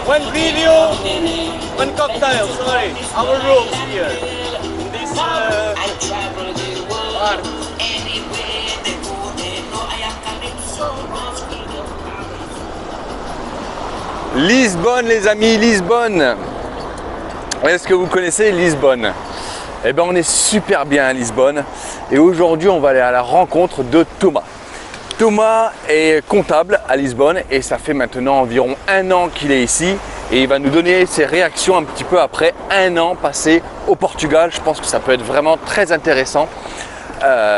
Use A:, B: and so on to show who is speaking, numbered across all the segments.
A: One video, one cocktail, sorry, our rules here. This bar.
B: Lisbonne les amis, Lisbonne. Est-ce que vous connaissez Lisbonne? Eh bien on est super bien à Lisbonne et aujourd'hui on va aller à la rencontre de Thomas. Thomas est comptable à Lisbonne et ça fait maintenant environ 1 an qu'il est ici et il va nous donner ses réactions un petit peu après 1 an passé au Portugal. Je pense que ça peut être vraiment très intéressant.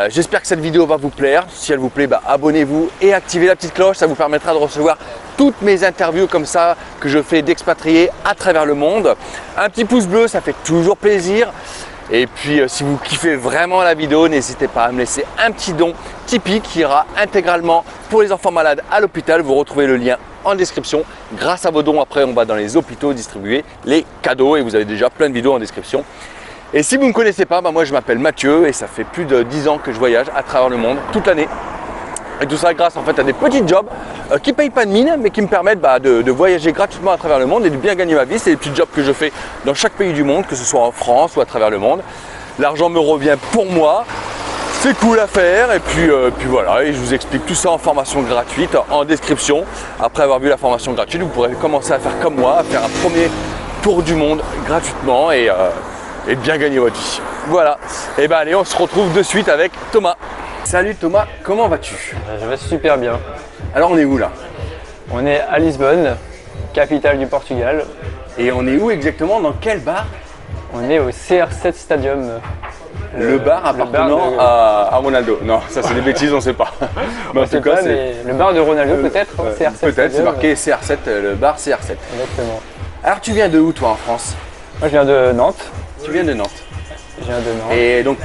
B: J'espère que cette vidéo va vous plaire. Si elle vous plaît, abonnez-vous et activez la petite cloche. Ça vous permettra de recevoir toutes mes interviews comme ça que je fais d'expatriés à travers le monde. Un petit pouce bleu, ça fait toujours plaisir. Et puis si vous kiffez vraiment la vidéo, n'hésitez pas à me laisser un petit don Tipeee qui ira intégralement pour les enfants malades à l'hôpital. Vous retrouvez le lien en description. Grâce à vos dons, après on va dans les hôpitaux distribuer les cadeaux et vous avez déjà plein de vidéos en description. Et si vous ne me connaissez pas, moi je m'appelle Mathieu et ça fait plus de 10 ans que je voyage à travers le monde, toute l'année. Et tout ça grâce en fait à des petits jobs qui ne payent pas de mine mais qui me permettent de voyager gratuitement à travers le monde et de bien gagner ma vie. C'est des petits jobs que je fais dans chaque pays du monde, que ce soit en France ou à travers le monde. L'argent me revient pour moi, c'est cool à faire et puis voilà, et je vous explique tout ça en formation gratuite en description. Après avoir vu la formation gratuite, vous pourrez commencer à faire comme moi, à faire un premier tour du monde gratuitement et bien gagner votre vie. Voilà, et allez, on se retrouve de suite avec Thomas. Salut Thomas, comment vas-tu?
C: Je vais super bien.
B: Alors on est où là?
C: On est à Lisbonne, capitale du Portugal.
B: Et on est où exactement? Dans quel bar?
C: On est au CR7 Stadium.
B: Le bar appartenant à Ronaldo. Non, ça c'est des bêtises, on ne sait pas. Mais en tout cas, c'est
C: le bar de Ronaldo peut-être.
B: Peut-être, c'est marqué CR7, le bar CR7.
C: Exactement.
B: Alors tu viens de où toi en France?
C: Moi je viens de Nantes.
B: Tu viens de Nantes?
C: Je viens de Nantes.
B: Et donc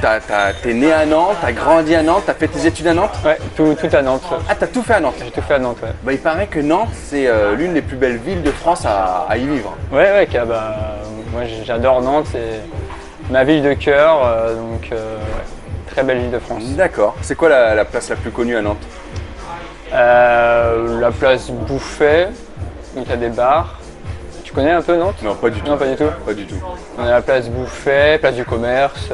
B: t'es né à Nantes, t'as grandi à Nantes, t'as fait tes études à Nantes?
C: Ouais, tout à Nantes.
B: Ah, t'as tout fait à Nantes?
C: J'ai tout fait à Nantes, ouais.
B: Il paraît que Nantes c'est l'une des plus belles villes de France à y vivre.
C: Ouais, moi j'adore Nantes, c'est ma ville de cœur, donc très belle ville de France.
B: D'accord. C'est quoi la place la plus connue à Nantes?
C: La place Bouffay, où il y a des bars. Tu connais un peu Nantes?
B: Non, pas du tout.
C: Non, pas du tout.
B: Pas du tout.
C: On a la place Bouffay, place du commerce.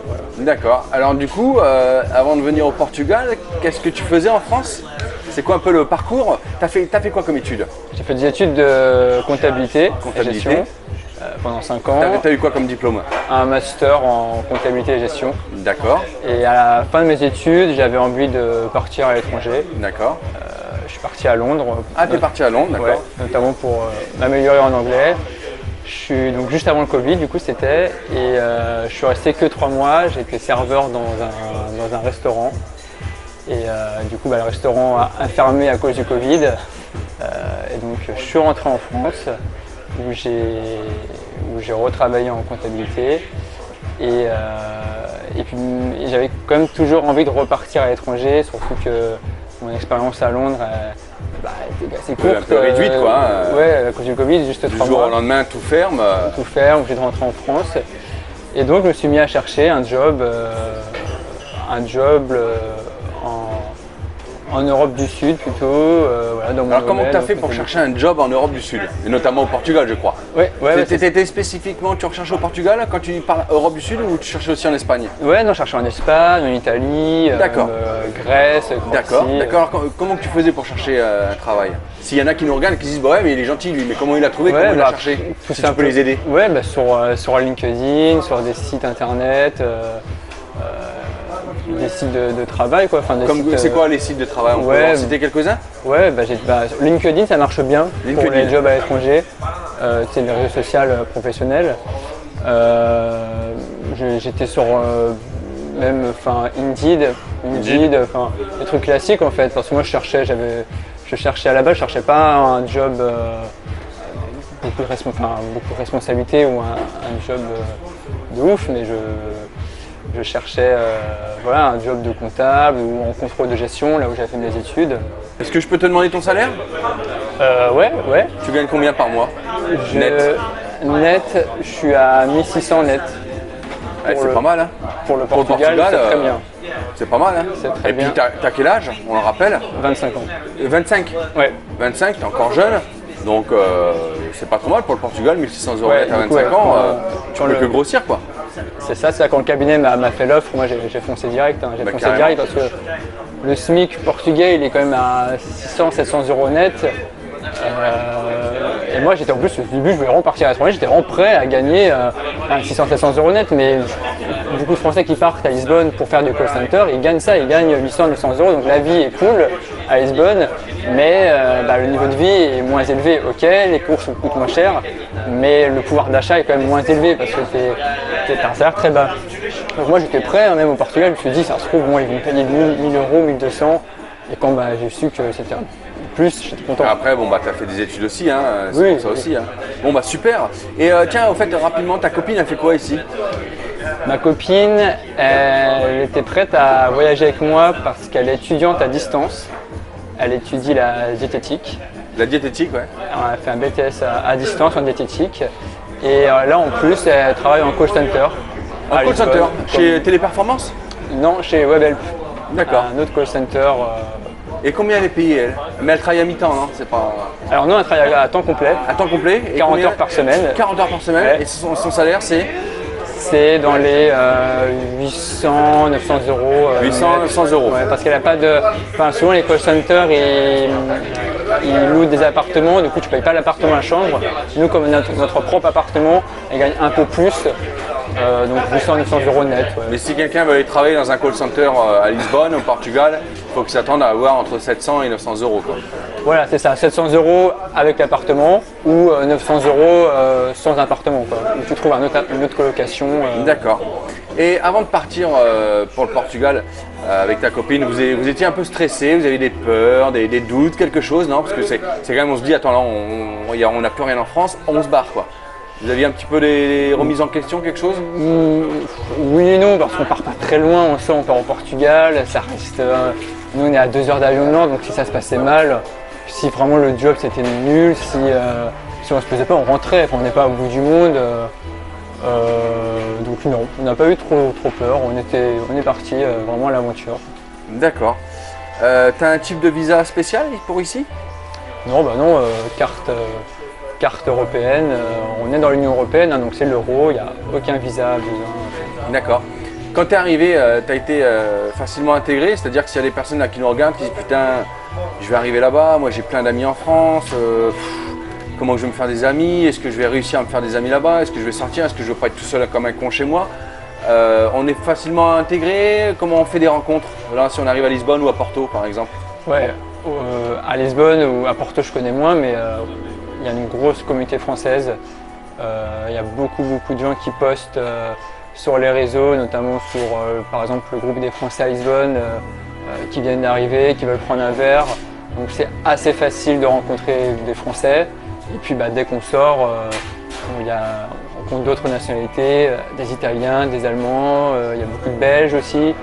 B: Voilà. D'accord. Alors du coup, avant de venir au Portugal, qu'est-ce que tu faisais en France? C'est quoi un peu le parcours? T'as fait quoi comme études?
C: J'ai fait des études de comptabilité et gestion pendant 5 ans.
B: T'as eu quoi comme diplôme?
C: Un master en comptabilité et gestion.
B: D'accord.
C: Et à la fin de mes études, j'avais envie de partir à l'étranger.
B: D'accord.
C: Je suis parti à Londres.
B: Ah, t'es parti à Londres, d'accord.
C: Ouais, notamment pour m'améliorer en anglais. Je suis donc juste avant le Covid, du coup c'était, et je suis resté que 3 mois. J'ai été serveur dans un restaurant. Et du coup, le restaurant a fermé à cause du Covid. Et donc, je suis rentré en France où j'ai retravaillé en comptabilité. Et puis, j'avais quand même toujours envie de repartir à l'étranger, surtout que mon expérience à Londres était assez courte.
B: Un peu réduite, quoi.
C: Ouais, à cause du Covid, juste 3 mois.
B: Du jour au lendemain, tout ferme.
C: Tout ferme, j'ai de rentrer en France. Et donc, je me suis mis à chercher un job en Europe du Sud plutôt. Dans mon
B: Alors comment tu as fait pour
C: comptabilité.
B: chercher un job en Europe du Sud? Et notamment au Portugal, je crois.
C: Ouais,
B: T'étais spécifiquement, tu recherchais au Portugal quand tu parles Europe du Sud ou tu cherchais aussi en Espagne?
C: ouais, non, je cherchais en Espagne, en Italie, Grèce,
B: D'accord.
C: Croatie.
B: Alors comment tu faisais pour chercher un travail? S'il y en a qui nous regardent et qui se disent bah ouais mais il est gentil lui, mais comment il a trouvé, comment il a cherché? Si tu peux les aider.
C: Ouais, sur LinkedIn, sur des sites internet. Des sites de travail quoi.
B: C'est quoi les sites de travail? On peut en citer quelques-uns?
C: Ouais, LinkedIn ça marche bien pour les jobs à l'étranger. C'est les réseaux sociaux professionnels. J'étais sur Indeed, des trucs classiques en fait. Parce que moi je cherchais à la base, je cherchais pas un job beaucoup de responsabilité ou un job de ouf, mais je cherchais un job de comptable ou en contrôle de gestion, là où j'avais fait mes études.
B: Est-ce que je peux te demander ton salaire?
C: Ouais.
B: Tu gagnes combien par mois?
C: Net, je suis à 1600 net.
B: C'est pas mal, hein?
C: Pour le Portugal, c'est très bien.
B: C'est pas mal, hein.
C: C'est très
B: Et puis,
C: bien.
B: t'as quel âge, on le rappelle?
C: 25 ans.
B: 25.
C: Ouais.
B: 25, t'es encore jeune. Donc, c'est pas trop mal pour le Portugal, 1600 €
C: Ouais,
B: net à
C: du coup,
B: 25 ans. Tu
C: quand
B: peux
C: le-
B: que grossir, quoi.
C: C'est ça, quand le cabinet m'a fait l'offre, moi j'ai foncé direct. Hein. J'ai
B: Bah,
C: foncé
B: carrément.
C: direct parce que le SMIC portugais, il est quand même à 600-700 € net. Et moi, j'étais en plus, au début, je voulais vraiment partir à l'étranger, j'étais vraiment prêt à gagner 600-700 € net. Mais beaucoup de Français qui partent à Lisbonne pour faire du call center, ils gagnent ça, ils gagnent 800-900 €. Donc la vie est cool à Lisbonne, mais le niveau de vie est moins élevé. Ok, les courses coûtent moins cher, mais le pouvoir d'achat est quand même moins élevé parce que t'as un salaire très bas. Donc moi, j'étais prêt, hein, même au Portugal, je me suis dit, ça se trouve, moi, ils vont me payer 1000 €, 1200. Et quand j'ai su que c'était plus, j'étais content.
B: Après, bon, bah, t'as fait des études aussi, hein. C'est
C: Oui,
B: pour ça
C: oui.
B: aussi, hein. Bon, bah, super. Et tiens, au fait, rapidement, ta copine, elle fait quoi ici?
C: Ma copine, elle était prête à voyager avec moi parce qu'elle est étudiante à distance. Elle étudie la diététique.
B: La diététique, ouais.
C: Elle a fait un BTS à distance en diététique. Et là, en plus, elle travaille en call center.
B: En
C: à
B: call
C: Lisbonne.
B: center, chez Téléperformance?
C: Non, chez WebHelp.
B: D'accord.
C: Un autre call center.
B: Et combien elle est payée, elle? Mais elle travaille à mi-temps, non? C'est pas...
C: Alors non, elle travaille à temps complet.
B: À temps complet? Et
C: 40
B: combien-
C: heures par semaine.
B: 40 heures par semaine.
C: Ouais.
B: Et son salaire, c'est
C: C'est dans les 800, 900 €.
B: 800, 900 €.
C: Ouais, parce qu'elle n'a pas de. Enfin, souvent les call centers, ils louent des appartements, du coup tu ne payes pas l'appartement à chambre. Nous, comme on a notre propre appartement, elle gagne un peu plus, donc 800, 900 € net. Ouais.
B: Mais si quelqu'un veut aller travailler dans un call center à Lisbonne, au Portugal, il faut qu'il s'attende à avoir entre 700 et 900 €, quoi.
C: Voilà, c'est ça, 700 € avec l'appartement ou 900 € sans appartement, quoi. Où tu trouves une autre colocation.
B: D'accord. Et avant de partir pour le Portugal avec ta copine, vous étiez un peu stressé, vous avez des peurs, des doutes, quelque chose, non? Parce que c'est quand même, on se dit, attends là, on n'a plus rien en France, on se barre, quoi. Vous aviez un petit peu des remises en question, quelque chose?
C: Oui et non, parce qu'on part pas très loin, on part au Portugal, ça reste. Nous on est à 2 heures d'avion de Nantes, donc si ça se passait mal, si vraiment le job c'était nul, si on se plaisait pas, on rentrait, enfin, on n'est pas au bout du monde. Donc non, on n'a pas eu trop peur, on est parti vraiment à l'aventure.
B: D'accord. T'as un type de visa spécial pour ici?
C: Non, bah non, carte européenne, on est dans l'Union européenne, hein, donc c'est l'euro, il n'y a aucun visa besoin.
B: D'accord. Quand tu es arrivé, tu as été facilement intégré, c'est-à-dire que s'il y a des personnes là qui nous regardent, qui disent putain, je vais arriver là-bas, moi j'ai plein d'amis en France, comment je vais me faire des amis, est-ce que je vais réussir à me faire des amis là-bas, est-ce que je vais sortir, est-ce que je vais pas être tout seul comme un con chez moi? On est facilement intégré, comment on fait des rencontres? Là, si on arrive à Lisbonne ou à Porto par exemple.
C: Ouais, à Lisbonne ou à Porto je connais moins, mais il y a une grosse communauté française. Il y a beaucoup de gens qui postent sur les réseaux, notamment sur par exemple le groupe des Français à Lisbonne qui viennent d'arriver, qui veulent prendre un verre. Donc c'est assez facile de rencontrer des Français. Et puis dès qu'on sort, on rencontre d'autres nationalités, des Italiens, des Allemands, il y a beaucoup de Belges aussi.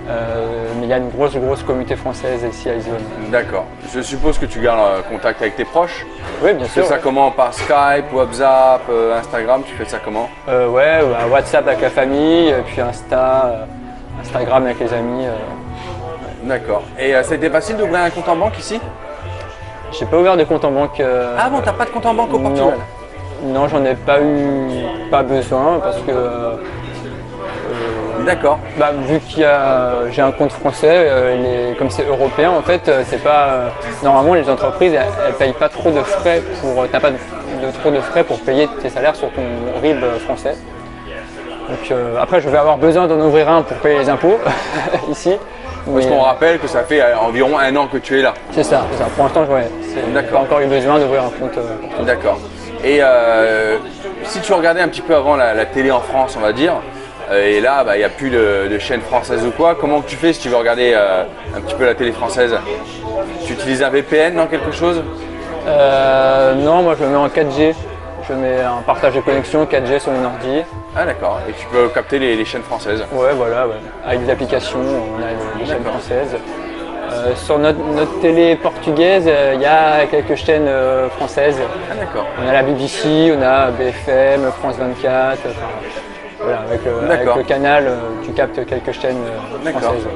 C: Mais il y a une grosse communauté française ici à Lisbonne.
B: D'accord. Je suppose que tu gardes contact avec tes proches.
C: Oui, bien
B: Tu fais
C: sûr.
B: ça comment? Par Skype, WhatsApp, Instagram, tu fais ça comment?
C: Ouais, WhatsApp avec la famille, puis Instagram avec les amis.
B: D'accord. Et ça a été facile d'ouvrir un compte en banque ici?
C: J'ai pas ouvert de compte en banque.
B: Ah bon, t'as pas de compte en banque au Portugal?
C: Non, j'en ai pas besoin parce que
B: D'accord.
C: vu j'ai un compte français, comme c'est européen en fait, c'est pas normalement les entreprises elles payent pas trop de frais t'as pas trop de frais pour payer tes salaires sur ton RIB français. Donc après je vais avoir besoin d'en ouvrir un pour payer les impôts ici.
B: Parce qu'on rappelle que ça fait environ 1 an que tu es là.
C: C'est ça. Pour l'instant, j'ai pas encore eu besoin d'ouvrir un compte.
B: D'accord. Et si tu regardais un petit peu avant la télé en France, on va dire, et là, il n'y a plus de chaîne française ou quoi, comment tu fais si tu veux regarder un petit peu la télé française? Tu utilises un VPN dans quelque chose?
C: Non, moi je me mets en 4G. Je mets un partage de connexion 4G sur mon ordi.
B: Ah d'accord, et tu peux capter les chaînes françaises.
C: Ouais, voilà, ouais. Avec des applications, on a les chaînes françaises. Sur notre télé portugaise, il y a quelques chaînes françaises.
B: Ah d'accord.
C: On a la BBC, on a BFM, France 24. Voilà, avec le canal, tu captes quelques chaînes
B: D'accord.
C: françaises.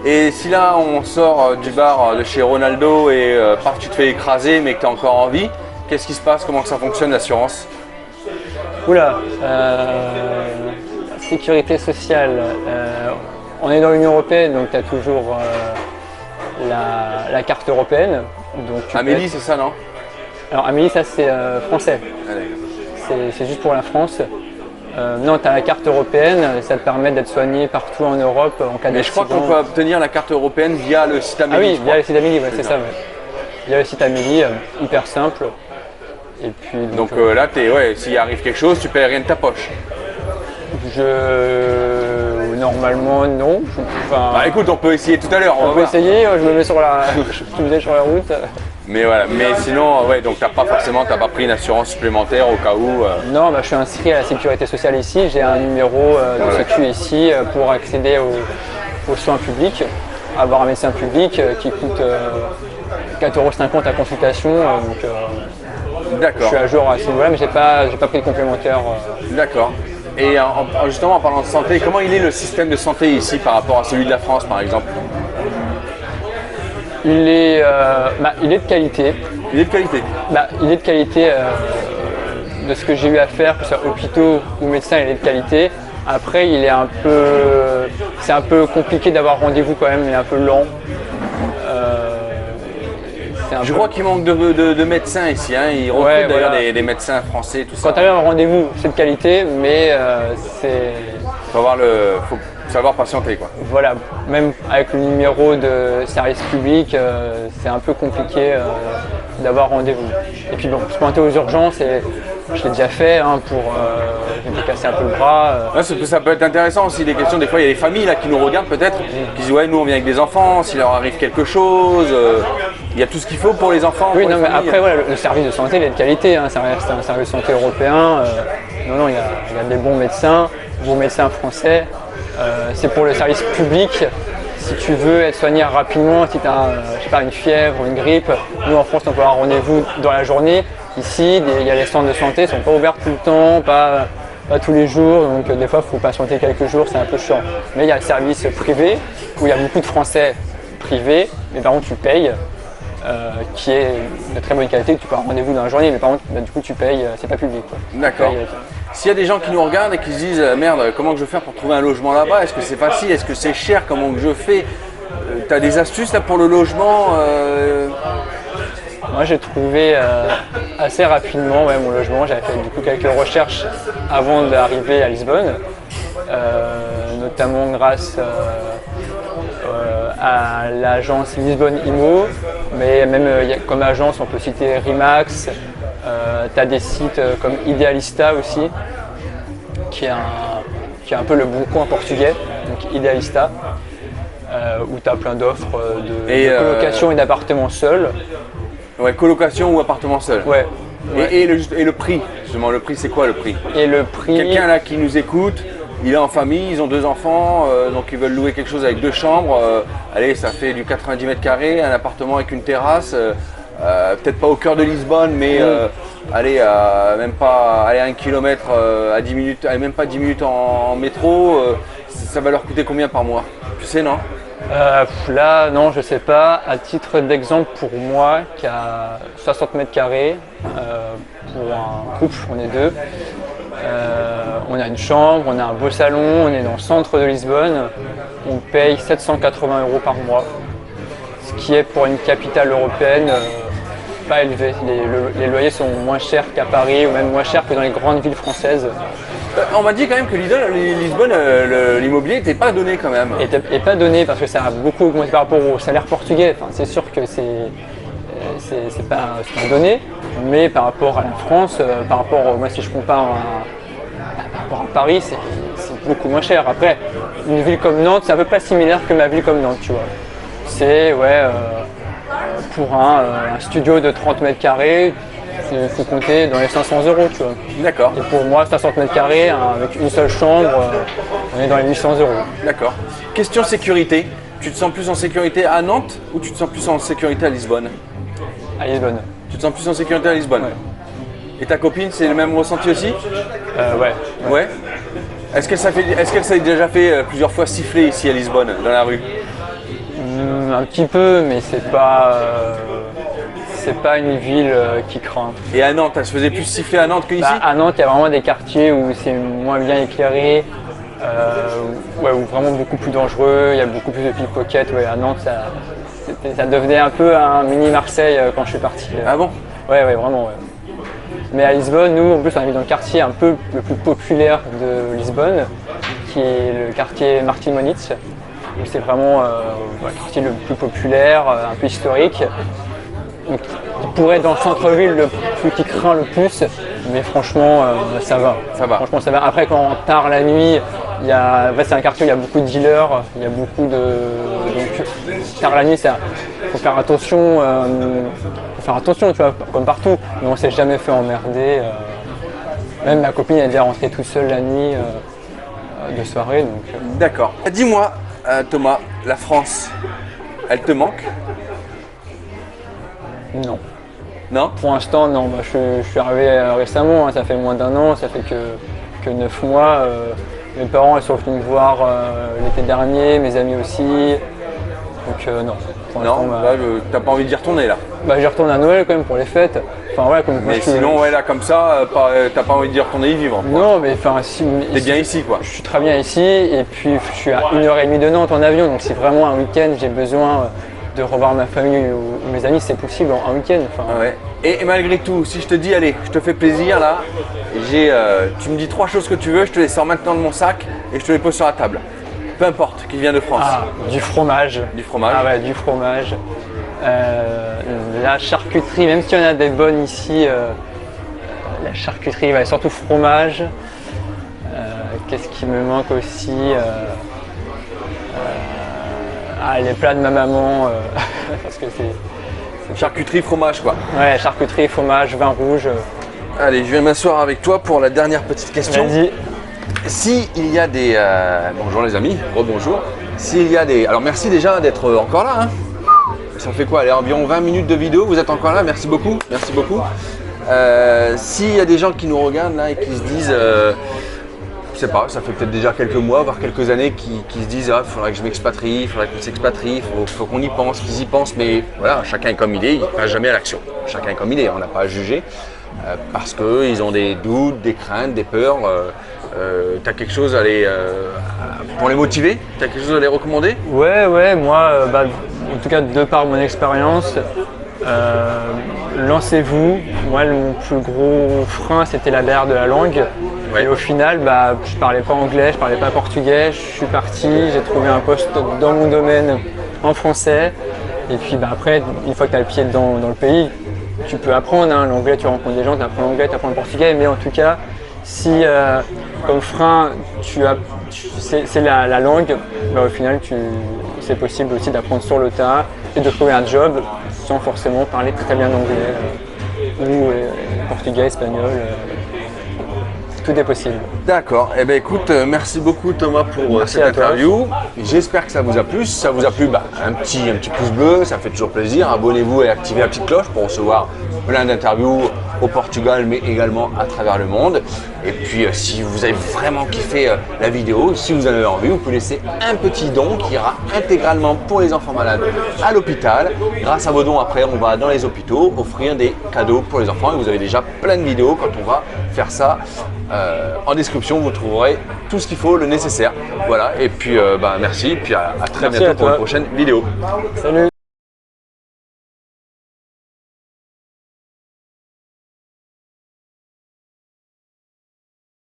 B: Et si là on sort du bar de chez Ronaldo et paf, tu te fais écraser mais que tu as encore envie, qu'est-ce qui se passe? Comment que ça fonctionne l'assurance?
C: Oula, sécurité sociale. On est dans l'Union Européenne, donc tu as toujours la carte européenne. Donc
B: Amélie, c'est ça, non?
C: Alors Amélie, ça c'est français. C'est juste pour la France. Non, tu as la carte européenne, ça te permet d'être soigné partout en Europe en cas d'accident.
B: Mais je crois qu'on peut obtenir la carte européenne via le site Amélie.
C: Ah oui, via le site Amélie, ouais, c'est ça. Ouais. Via le site Amélie, hyper simple. Et puis,
B: donc là, s'il arrive quelque chose, tu payes rien de ta poche.
C: Normalement, non.
B: Bah écoute, on peut essayer tout à l'heure.
C: On peut essayer, je me mets sur la route.
B: Mais voilà, mais sinon, ouais, donc t'as pas pris une assurance supplémentaire au cas où.
C: Non, bah, je suis inscrit à la sécurité sociale ici. J'ai un numéro de sécu ici pour accéder aux soins publics, avoir un médecin public qui coûte 4,50 € à consultation.
B: D'accord.
C: Je suis à jour à ce niveau-là, mais j'ai pas pris de complémentaire.
B: D'accord. Et justement, en parlant de santé, comment il est le système de santé ici par rapport à celui de la France, par exemple?
C: Il est de qualité.
B: Il est de qualité.
C: Il est de qualité de ce que j'ai eu à faire, que ce soit hôpitaux ou médecins, il est de qualité. Après, c'est un peu compliqué d'avoir rendez-vous quand même, il est un peu lent.
B: Je crois qu'il manque de médecins ici, hein. Ils recrutent d'ailleurs des médecins français, tout ça.
C: Quand tu arrives à un rendez-vous, c'est de qualité, mais
B: faut savoir patienter, quoi.
C: Voilà, même avec le numéro de service public, c'est un peu compliqué d'avoir rendez-vous. Et puis bon, se pointer aux urgences, je l'ai déjà fait je me casser un peu le bras.
B: Ça peut être intéressant aussi, des questions. Des fois, il y a des familles là, qui nous regardent peut-être, qui disent ouais, nous on vient avec des enfants, s'il leur arrive quelque chose, il y a tout ce qu'il faut pour les enfants.
C: Oui, non, mais après, voilà, le service de santé, il est de qualité, hein, ça reste un service de santé européen. Non, il y a des bons médecins français. C'est pour le service public. Si tu veux être soigné rapidement, si tu as une fièvre ou une grippe, nous en France on peut avoir rendez-vous dans la journée. Ici, il y a les centres de santé, ils ne sont pas ouverts tout le temps, pas tous les jours, donc des fois il faut patienter quelques jours, c'est un peu chiant. Mais il y a le service privé, où il y a beaucoup de Français privés, mais par contre tu payes, qui est de très bonne qualité, que tu peux avoir rendez-vous dans la journée, mais par contre du coup tu payes, c'est pas public.
B: D'accord. S'il y a des gens qui nous regardent et qui se disent merde, comment que je vais faire pour trouver un logement là-bas? Est-ce que c'est facile? Est-ce que c'est cher? Comment que je fais? Tu as des astuces là pour le logement?
C: Moi j'ai trouvé assez rapidement mon logement. J'avais fait du coup quelques recherches avant d'arriver à Lisbonne, notamment grâce à l'agence Lisbonne Imo, mais même comme agence on peut citer Remax. Tu as des sites comme Idealista aussi, qui est un peu le bon coin portugais, donc Idealista, où tu as plein d'offres de colocation et d'appartements seuls.
B: Ouais, colocation ou appartement seul.
C: Ouais.
B: Et le prix, justement, le prix c'est quoi le prix?
C: Et le prix.
B: Quelqu'un là qui nous écoute, il est en famille, ils ont 2 enfants, donc ils veulent louer quelque chose avec 2 chambres. Allez, ça fait du 90 mètres carrés, un appartement avec une terrasse. Peut-être pas au cœur de Lisbonne, mais allez, même pas aller 1 kilomètre à 10 minutes, même pas 10 minutes en métro, ça va leur coûter combien par mois? Tu sais, non?
C: Là, non, je sais pas. À titre d'exemple, pour moi, qui a 60 mètres carrés, pour un couple, on est 2, on a une chambre, on a un beau salon, on est dans le centre de Lisbonne, on paye 780 € par mois, ce qui est pour une capitale européenne pas élevé. Les loyers sont moins chers qu'à Paris ou même moins chers que dans les grandes villes françaises.
B: On m'a dit quand même que Lisbonne, l'immobilier n'était pas donné quand même.
C: Et pas donné parce que ça a beaucoup augmenté par rapport au salaire portugais. Enfin, c'est sûr que c'est pas donné, mais par rapport à la France, moi si je compare par rapport à Paris, c'est beaucoup moins cher. Après, une ville comme Nantes, c'est un peu pas similaire que ma ville comme Nantes, tu vois. C'est pour un studio de 30 mètres carrés, il faut compter dans les 500 €, tu vois.
B: D'accord.
C: Et pour moi, 60 mètres carrés, avec une seule chambre, on est dans les 800 €.
B: D'accord. Question sécurité. Tu te sens plus en sécurité à Nantes ou tu te sens plus en sécurité à Lisbonne?
C: À Lisbonne.
B: Tu te sens plus en sécurité à Lisbonne?
C: Ouais.
B: Et ta copine, c'est le même ressenti aussi?
C: Ouais.
B: Ouais. Est-ce qu'elle s'est déjà fait plusieurs fois siffler ici à Lisbonne, dans la rue?
C: Un petit peu, mais c'est pas une ville qui craint.
B: Et à Nantes, ça se faisait plus siffler à Nantes qu'ici?
C: À Nantes, il y a vraiment des quartiers où c'est moins bien éclairé, où vraiment beaucoup plus dangereux, il y a beaucoup plus de pickpockets. Ouais, à Nantes, ça devenait un peu un mini Marseille quand je suis parti.
B: Ah bon?
C: Ouais, vraiment. Ouais. Mais à Lisbonne, nous, en plus, on habite dans le quartier un peu le plus populaire de Lisbonne, qui est le quartier Martimonitz. C'est vraiment le quartier le plus populaire, un peu historique. Donc, il pourrait être dans le centre-ville celui qui craint le plus, mais franchement, ça va.
B: Ça va.
C: Franchement, ça va. Après, quand tard la nuit, c'est un quartier où il y a beaucoup de dealers, il y a beaucoup de. Donc, tard la nuit, il faut faire attention. Tu vois, comme partout. Mais on s'est jamais fait emmerder. Même ma copine elle est déjà rentrée toute seule la nuit de soirée.
B: D'accord. Dis-moi, Thomas, la France, elle te manque?
C: Non.
B: Non?
C: Pour l'instant, non. Je suis arrivé récemment, hein, ça fait moins d'1 an, ça fait que 9 mois. Mes parents ils sont venus me voir l'été dernier, mes amis aussi. Donc non.
B: Non, t'as pas envie d'y retourner là?
C: J'y retourne à Noël quand même pour les fêtes. Enfin, ouais,
B: mais sinon, ouais, là comme ça, t'as pas envie d'y retourner y vivre?
C: Non, mais enfin, si.
B: T'es bien ici quoi?
C: Je suis très bien ici et puis je suis à 1h30 de Nantes en avion. Donc si vraiment un week-end j'ai besoin de revoir ma famille ou mes amis, c'est possible en un week-end. Enfin,
B: ouais. Et malgré tout, si je te dis, allez, je te fais plaisir là, tu me dis 3 choses que tu veux, je te les sors maintenant de mon sac et je te les pose sur la table. Peu importe, qui vient de France.
C: Du fromage.
B: Du fromage.
C: Ah ouais, du fromage. La charcuterie, même s'il y en a des bonnes ici, la charcuterie, ouais, surtout fromage. Qu'est-ce qui me manque aussi? Les plats de ma maman, parce que c'est
B: charcuterie, fromage quoi.
C: Ouais, charcuterie, fromage, vin rouge.
B: Allez, je vais m'asseoir avec toi pour la dernière petite question.
C: Vas-y.
B: S'il y a des... Bonjour les amis, rebonjour. S'il y a des... Alors merci déjà d'être encore là. Hein. Ça fait quoi? Allez, environ 20 minutes de vidéo, vous êtes encore là, merci beaucoup. Merci beaucoup. S'il y a des gens qui nous regardent là et qui se disent... je sais pas, ça fait peut-être déjà quelques mois, voire quelques années qui se disent il faudrait que je m'expatrie, il faudrait qu'on s'expatrie, il faut qu'on y pense, qu'ils y pensent, mais voilà, chacun est comme il est, il ne passe jamais à l'action. Chacun est comme il est, on n'a pas à juger parce qu'ils ont des doutes, des craintes, des peurs. Tu as quelque chose pour les motiver? Tu as quelque chose à les recommander?
C: Ouais, moi, en tout cas, de par mon expérience, lancez-vous. Moi, mon plus gros frein, c'était la barrière de la langue. Ouais. Et au final, je parlais pas anglais, je parlais pas portugais. Je suis parti, j'ai trouvé un poste dans mon domaine en français. Et puis après, une fois que tu as le pied dans le pays, tu peux apprendre. Hein. L'anglais, tu rencontres des gens, tu apprends l'anglais, tu apprends le portugais. Mais en tout cas, si comme frein, c'est la langue, au final, c'est possible aussi d'apprendre sur le tas et de trouver un job sans forcément parler très bien anglais ou portugais, espagnol. Tout est possible.
B: D'accord. Eh bien écoute, merci beaucoup Thomas pour cette interview. J'espère que ça vous a plu. Si ça vous a plu, un petit pouce bleu, ça fait toujours plaisir. Abonnez-vous et activez la petite cloche pour recevoir plein d'interviews au Portugal, mais également à travers le monde. Et puis si vous avez vraiment kiffé la vidéo, si vous en avez envie, vous pouvez laisser un petit don qui ira intégralement pour les enfants malades à l'hôpital. Grâce à vos dons, après, on va dans les hôpitaux offrir des cadeaux pour les enfants. Et vous avez déjà plein de vidéos quand on va faire ça. En description, vous trouverez tout ce qu'il faut, le nécessaire. Voilà, et puis merci, et puis à très bientôt pour une prochaine vidéo.
C: Salut.